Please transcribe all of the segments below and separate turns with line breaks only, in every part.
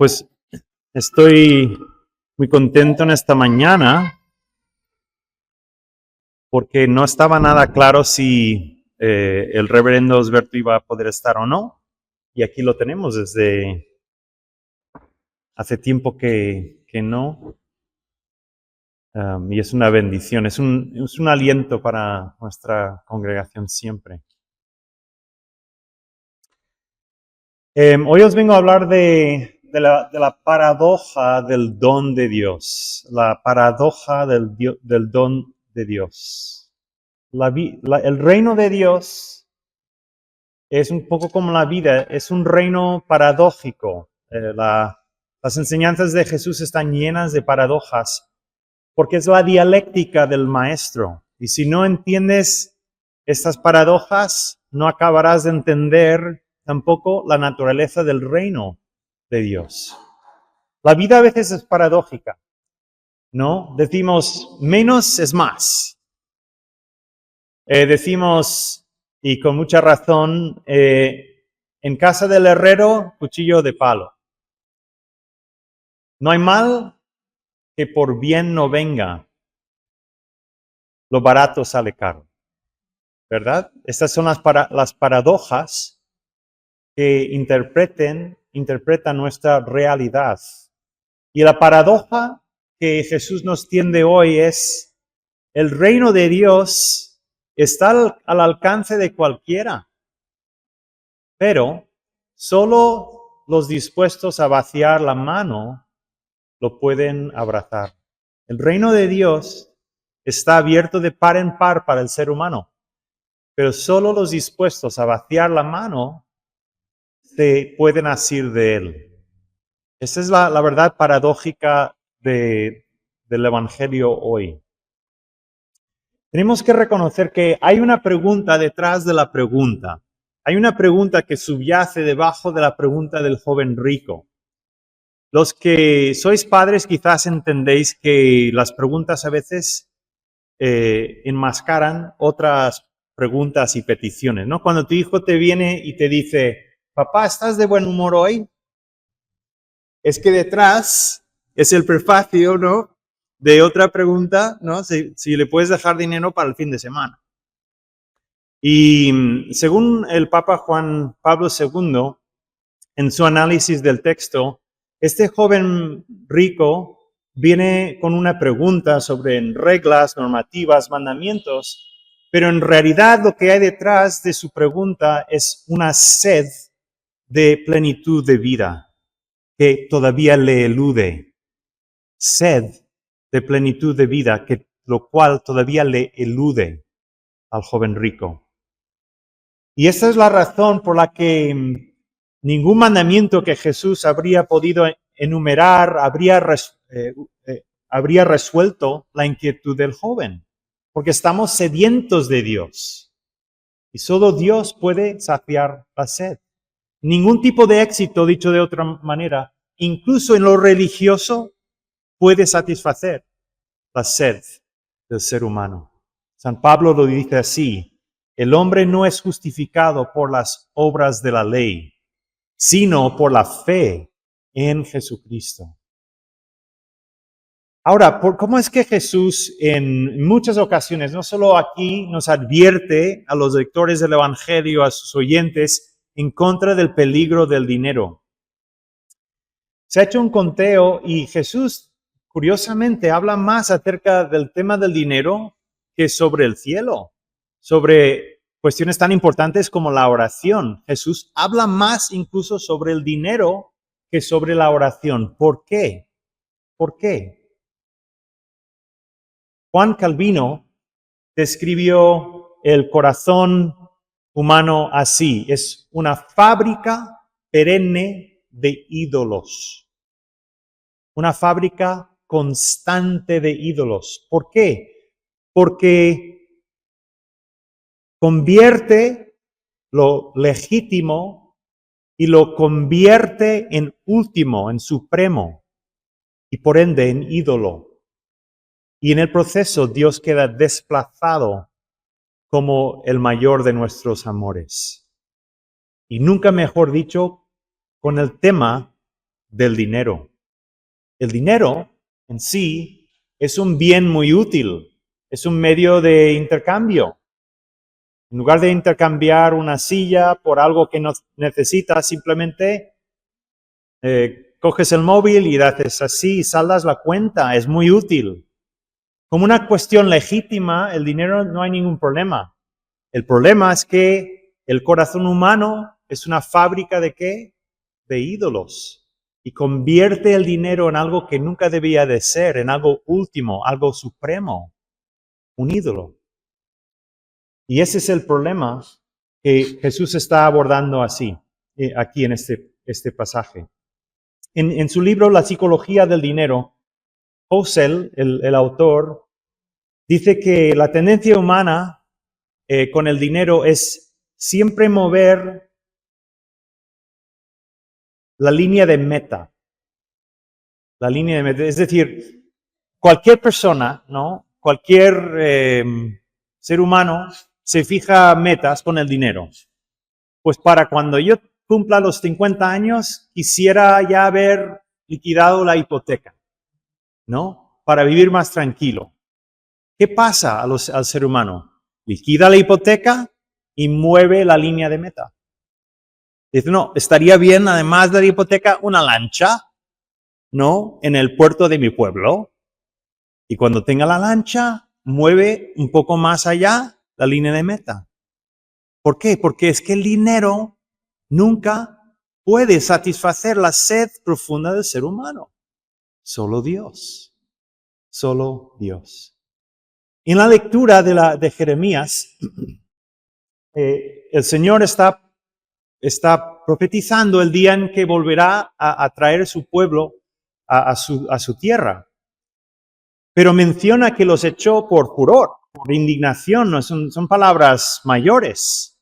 Pues estoy muy contento en esta mañana porque no estaba nada claro si el reverendo Osberto iba a poder estar o no. Y aquí lo tenemos desde hace tiempo que no. Y es una bendición, es un aliento para nuestra congregación siempre. Hoy os vengo a hablar de la paradoja del don de Dios. La paradoja del don de Dios. El reino de Dios es un poco como la vida, es un reino paradójico. Las enseñanzas de Jesús están llenas de paradojas porque es la dialéctica del maestro. Y si no entiendes estas paradojas, no acabarás de entender tampoco la naturaleza del reino de Dios. La vida a veces es paradójica, ¿no? Decimos, menos es más. Decimos, y con mucha razón, en casa del herrero, cuchillo de palo. No hay mal que por bien no venga. Lo barato sale caro. ¿Verdad? Estas son las paradojas que interpretan nuestra realidad. Y la paradoja que Jesús nos tiende hoy es: el reino de Dios está al alcance de cualquiera, pero solo los dispuestos a vaciar la mano lo pueden abrazar. El reino de Dios está abierto de par en par para el ser humano, pero solo los dispuestos a vaciar la mano se pueden asir de él. Esa es la verdad paradójica del Evangelio hoy. Tenemos que reconocer que hay una pregunta detrás de la pregunta. Hay una pregunta que subyace debajo de la pregunta del joven rico. Los que sois padres quizás entendéis que las preguntas a veces enmascaran otras preguntas y peticiones, ¿no? Cuando tu hijo te viene y te dice, papá, ¿estás de buen humor hoy? Es que detrás es el prefacio, ¿no?, de otra pregunta, ¿no? Si le puedes dejar dinero para el fin de semana. Y según el Papa Juan Pablo II, en su análisis del texto, este joven rico viene con una pregunta sobre reglas, normativas, mandamientos, pero en realidad lo que hay detrás de su pregunta es una sed de plenitud de vida que todavía le elude. Sed de plenitud de vida, lo cual todavía le elude al joven rico. Y esa es la razón por la que ningún mandamiento que Jesús habría podido enumerar habría resuelto la inquietud del joven, porque estamos sedientos de Dios y solo Dios puede saciar la sed. Ningún tipo de éxito, dicho de otra manera, incluso en lo religioso, puede satisfacer la sed del ser humano. San Pablo lo dice así: el hombre no es justificado por las obras de la ley, sino por la fe en Jesucristo. Ahora, ¿cómo es que Jesús en muchas ocasiones, no solo aquí, nos advierte a los lectores del Evangelio, a sus oyentes, en contra del peligro del dinero? Se ha hecho un conteo y Jesús, curiosamente, habla más acerca del tema del dinero que sobre el cielo, sobre cuestiones tan importantes como la oración. Jesús habla más incluso sobre el dinero que sobre la oración. ¿Por qué? ¿Por qué? Juan Calvino describió el corazón humano así: es una fábrica perenne de ídolos. Una fábrica constante de ídolos. ¿Por qué? Porque convierte lo legítimo y lo convierte en último, en supremo, y por ende en ídolo. Y en el proceso Dios queda desplazado como el mayor de nuestros amores. Y nunca mejor dicho, con el tema del dinero. El dinero en sí es un bien muy útil, es un medio de intercambio. En lugar de intercambiar una silla por algo que no necesitas, simplemente coges el móvil y haces así y saldas la cuenta. Es muy útil. Como una cuestión legítima, el dinero no hay ningún problema. El problema es que el corazón humano es una fábrica ¿de qué? De ídolos. Y convierte el dinero en algo que nunca debía de ser, en algo último, algo supremo, un ídolo. Y ese es el problema que Jesús está abordando así, aquí en este pasaje. En su libro La psicología del dinero, Husserl, el autor, dice que la tendencia humana con el dinero es siempre mover la línea de meta. La línea de meta. Es decir, cualquier persona, ¿no? Cualquier ser humano se fija metas con el dinero. Pues para cuando yo cumpla los 50 años, quisiera ya haber liquidado la hipoteca, ¿no? Para vivir más tranquilo. ¿Qué pasa al ser humano? Liquida la hipoteca y mueve la línea de meta. Dice, no, estaría bien, además de la hipoteca, una lancha, ¿no? En el puerto de mi pueblo. Y cuando tenga la lancha, mueve un poco más allá la línea de meta. ¿Por qué? Porque es que el dinero nunca puede satisfacer la sed profunda del ser humano. Solo Dios. Solo Dios. En la lectura de Jeremías, el Señor está profetizando el día en que volverá a traer su pueblo a su tierra. Pero menciona que los echó por furor, por indignación, no son palabras mayores.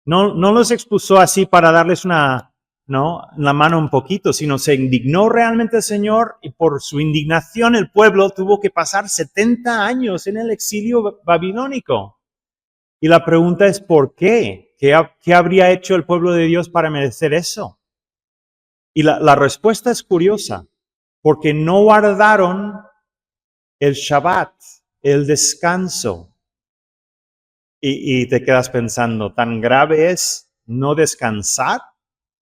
No los expulsó así para darles la mano un poquito, sino se indignó realmente el Señor y por su indignación el pueblo tuvo que pasar 70 años en el exilio babilónico. Y la pregunta es ¿por qué? ¿Qué habría hecho el pueblo de Dios para merecer eso? Y la respuesta es curiosa, porque no guardaron el Shabbat, el descanso. Y te quedas pensando, ¿tan grave es no descansar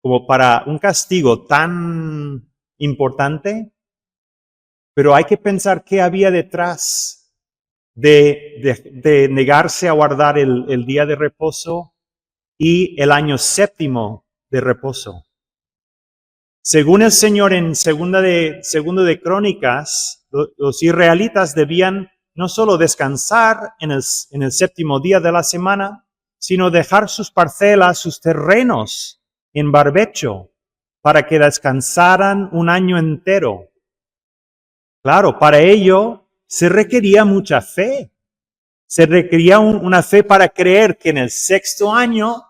como para un castigo tan importante? Pero hay que pensar qué había detrás de negarse a guardar el día de reposo y el año séptimo de reposo. Según el Señor en segundo de Crónicas, los israelitas debían no solo descansar en el séptimo día de la semana, sino dejar sus parcelas, sus terrenos en barbecho para que descansaran un año entero. Claro, para ello se requería mucha fe. Se requería una fe para creer que en el sexto año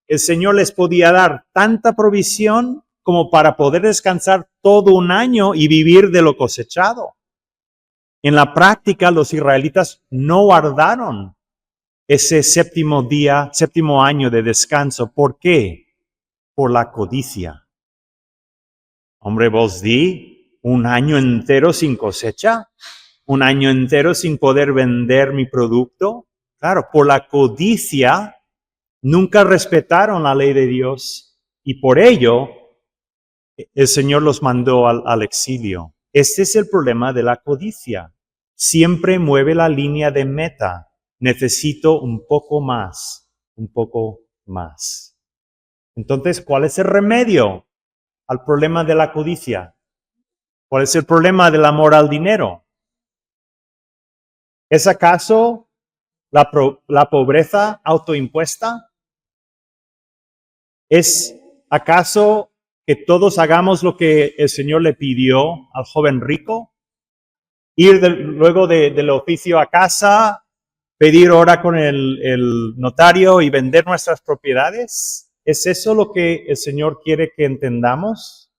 el Señor les podía dar tanta provisión como para poder descansar todo un año y vivir de lo cosechado. En la práctica, los israelitas no guardaron ese séptimo año de descanso. ¿Por qué? Por la codicia. Hombre, vos di un año entero sin cosecha, un año entero sin poder vender mi producto. Claro, por la codicia nunca respetaron la ley de Dios y por ello el Señor los mandó al exilio. Este es el problema de la codicia. Siempre mueve la línea de meta. Necesito un poco más, un poco más. Entonces, ¿cuál es el remedio al problema de la codicia? ¿Cuál es el problema del amor al dinero? ¿Es acaso la pobreza autoimpuesta? ¿Es acaso que todos hagamos lo que el Señor le pidió al joven rico? Ir luego del oficio a casa, pedir hora con el notario y vender nuestras propiedades. ¿Es eso lo que el Señor quiere que entendamos?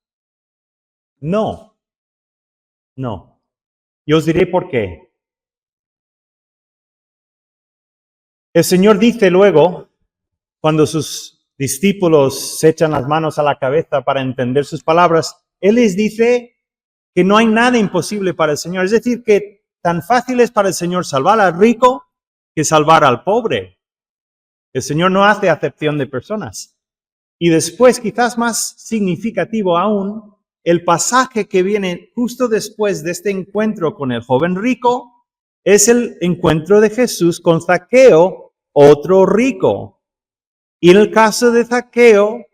No, no. Y os diré por qué. El Señor dice luego, cuando sus discípulos se echan las manos a la cabeza para entender sus palabras, Él les dice que no hay nada imposible para el Señor. Es decir, que tan fácil es para el Señor salvar al rico que salvar al pobre. El Señor no hace acepción de personas. Y después, quizás más significativo aún, el pasaje que viene justo después de este encuentro con el joven rico es el encuentro de Jesús con Zaqueo, otro rico. Y en el caso de Zaqueo,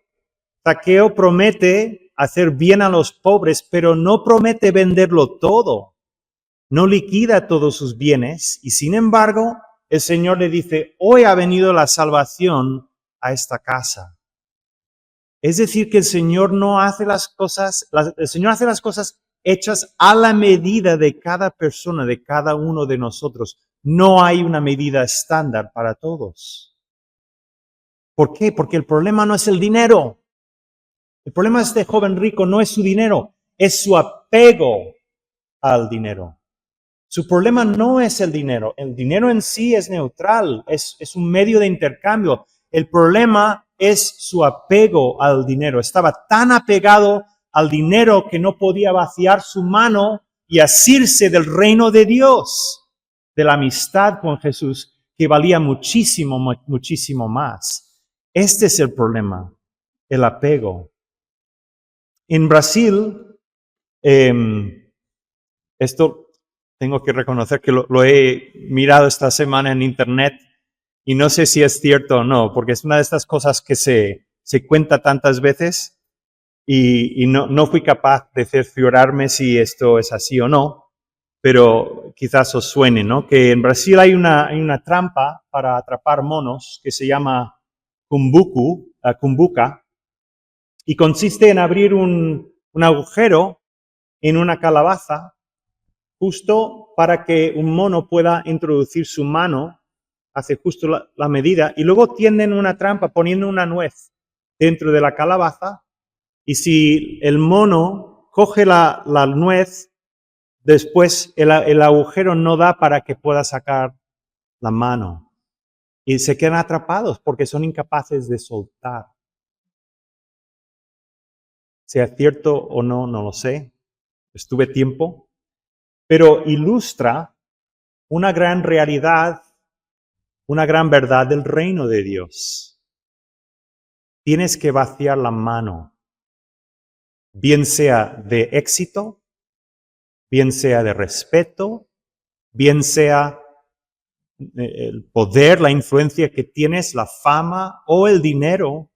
Zaqueo promete hacer bien a los pobres, pero no promete venderlo todo. No liquida todos sus bienes y sin embargo el Señor le dice, hoy ha venido la salvación a esta casa. Es decir, que el Señor no hace las cosas, el Señor hace las cosas hechas a la medida de cada persona, de cada uno de nosotros. No hay una medida estándar para todos. ¿Por qué? Porque el problema no es el dinero. El problema de este joven rico no es su dinero, es su apego al dinero. Su problema no es el dinero en sí es neutral, es un medio de intercambio. El problema es su apego al dinero. Estaba tan apegado al dinero que no podía vaciar su mano y asirse del reino de Dios, de la amistad con Jesús, que valía muchísimo, muchísimo más. Este es el problema, el apego. En Brasil, esto tengo que reconocer que lo he mirado esta semana en internet y no sé si es cierto o no, porque es una de estas cosas que se cuenta tantas veces y no fui capaz de cerciorarme si esto es así o no, pero quizás os suene, ¿no? Que en Brasil hay una trampa para atrapar monos que se llama cumbuca, y consiste en abrir un agujero en una calabaza justo para que un mono pueda introducir su mano, hace justo la medida, y luego tienden una trampa poniendo una nuez dentro de la calabaza, y si el mono coge la nuez, después el agujero no da para que pueda sacar la mano. Y se quedan atrapados porque son incapaces de soltar. Sea cierto o no, no lo sé. Estuve tiempo. Pero ilustra una gran realidad, una gran verdad del reino de Dios. Tienes que vaciar la mano, bien sea de éxito, bien sea de respeto, bien sea el poder, la influencia que tienes, la fama o el dinero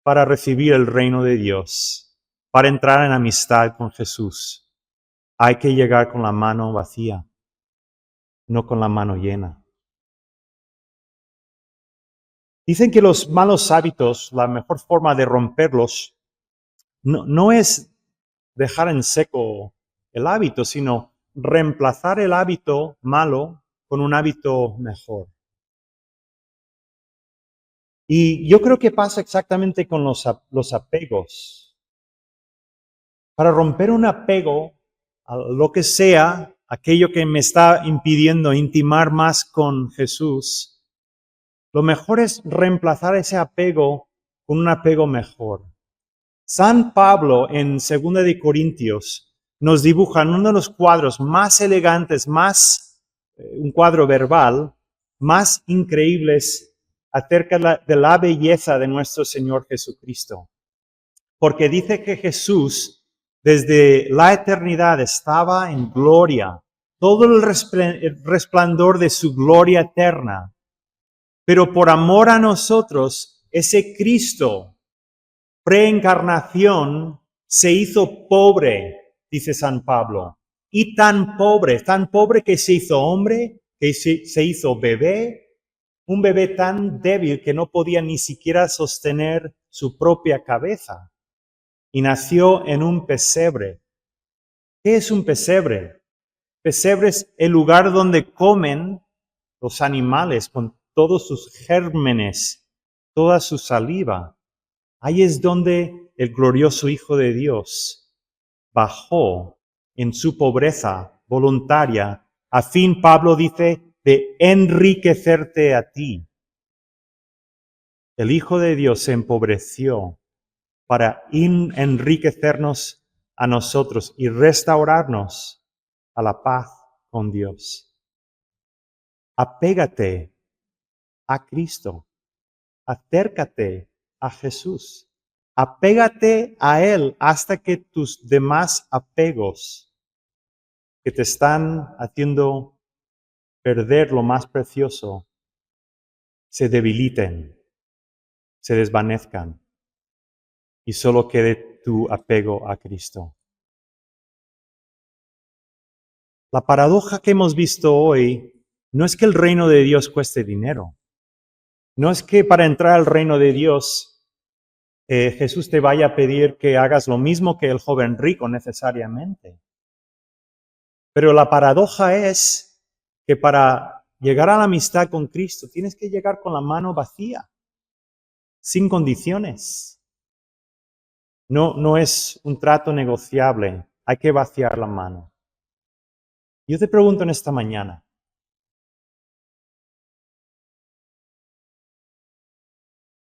para recibir el reino de Dios, para entrar en amistad con Jesús. Hay que llegar con la mano vacía, no con la mano llena. Dicen que los malos hábitos, la mejor forma de romperlos, no es dejar en seco el hábito, sino reemplazar el hábito malo con un hábito mejor. Y yo creo que pasa exactamente con los apegos. Para romper un apego a lo que sea, aquello que me está impidiendo intimar más con Jesús, lo mejor es reemplazar ese apego con un apego mejor. San Pablo en 2 de Corintios nos dibuja en uno de los cuadros más elegantes, un cuadro verbal, más increíbles acerca de la belleza de nuestro Señor Jesucristo. Porque dice que Jesús desde la eternidad estaba en gloria, todo el resplandor de su gloria eterna. Pero por amor a nosotros, ese Cristo, preencarnación, se hizo pobre, dice San Pablo. Y tan pobre que se hizo hombre, que se hizo bebé, un bebé tan débil que no podía ni siquiera sostener su propia cabeza. Y nació en un pesebre. ¿Qué es un pesebre? Pesebre es el lugar donde comen los animales con todos sus gérmenes, toda su saliva. Ahí es donde el glorioso Hijo de Dios bajó en su pobreza voluntaria, a fin, Pablo dice, de enriquecerte a ti. El Hijo de Dios se empobreció para enriquecernos a nosotros y restaurarnos a la paz con Dios. Apégate a Cristo. Acércate a Jesús. Apégate a Él hasta que tus demás apegos que te están haciendo perder lo más precioso se debiliten, se desvanezcan y solo quede tu apego a Cristo. La paradoja que hemos visto hoy no es que el reino de Dios cueste dinero. No es que para entrar al reino de Dios Jesús te vaya a pedir que hagas lo mismo que el joven rico necesariamente. Pero la paradoja es que para llegar a la amistad con Cristo tienes que llegar con la mano vacía, sin condiciones. No es un trato negociable, hay que vaciar la mano. Yo te pregunto en esta mañana,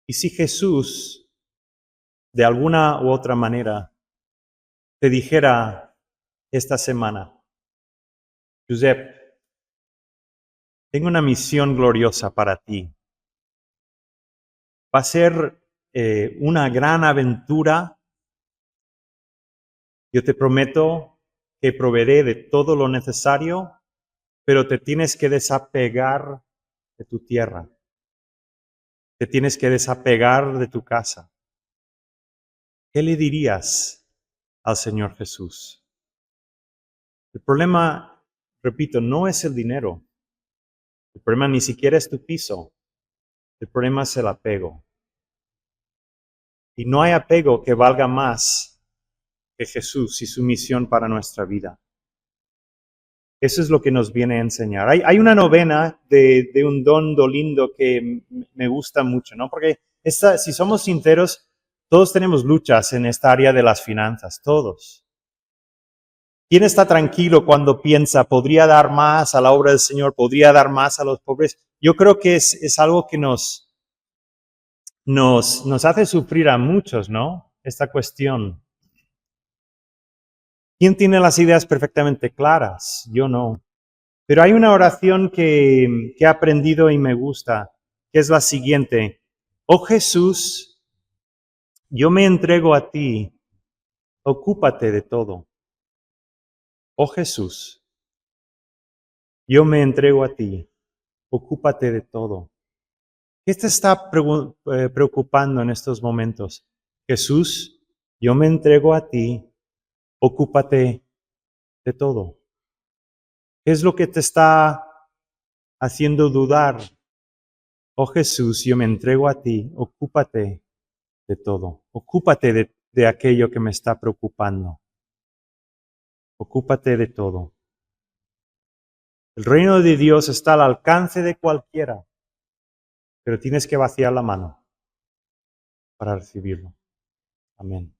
¿y si Jesús, de alguna u otra manera, te dijera esta semana, Josep, tengo una misión gloriosa para ti. Va a ser una gran aventura. Yo te prometo que proveeré de todo lo necesario, pero te tienes que desapegar de tu tierra. Te tienes que desapegar de tu casa. ¿Qué le dirías al Señor Jesús? El problema, repito, no es el dinero. El problema ni siquiera es tu piso. El problema es el apego. Y no hay apego que valga más que Jesús y su misión para nuestra vida. Eso es lo que nos viene a enseñar. Hay una novena de un don Dolindo que me gusta mucho, ¿no? Porque si somos sinceros, todos tenemos luchas en esta área de las finanzas, todos. ¿Quién está tranquilo cuando piensa, podría dar más a la obra del Señor, podría dar más a los pobres? Yo creo que es algo que nos hace sufrir a muchos, ¿no? Esta cuestión. ¿Quién tiene las ideas perfectamente claras? Yo no. Pero hay una oración que he aprendido y me gusta, que es la siguiente. Oh Jesús, yo me entrego a ti, ocúpate de todo. Oh Jesús, yo me entrego a ti, ocúpate de todo. ¿Qué te está preocupando en estos momentos? Jesús, yo me entrego a ti, ocúpate de todo. ¿Qué es lo que te está haciendo dudar? Oh Jesús, yo me entrego a ti, ocúpate de todo. Ocúpate de aquello que me está preocupando. Ocúpate de todo. El reino de Dios está al alcance de cualquiera, pero tienes que vaciar la mano para recibirlo. Amén.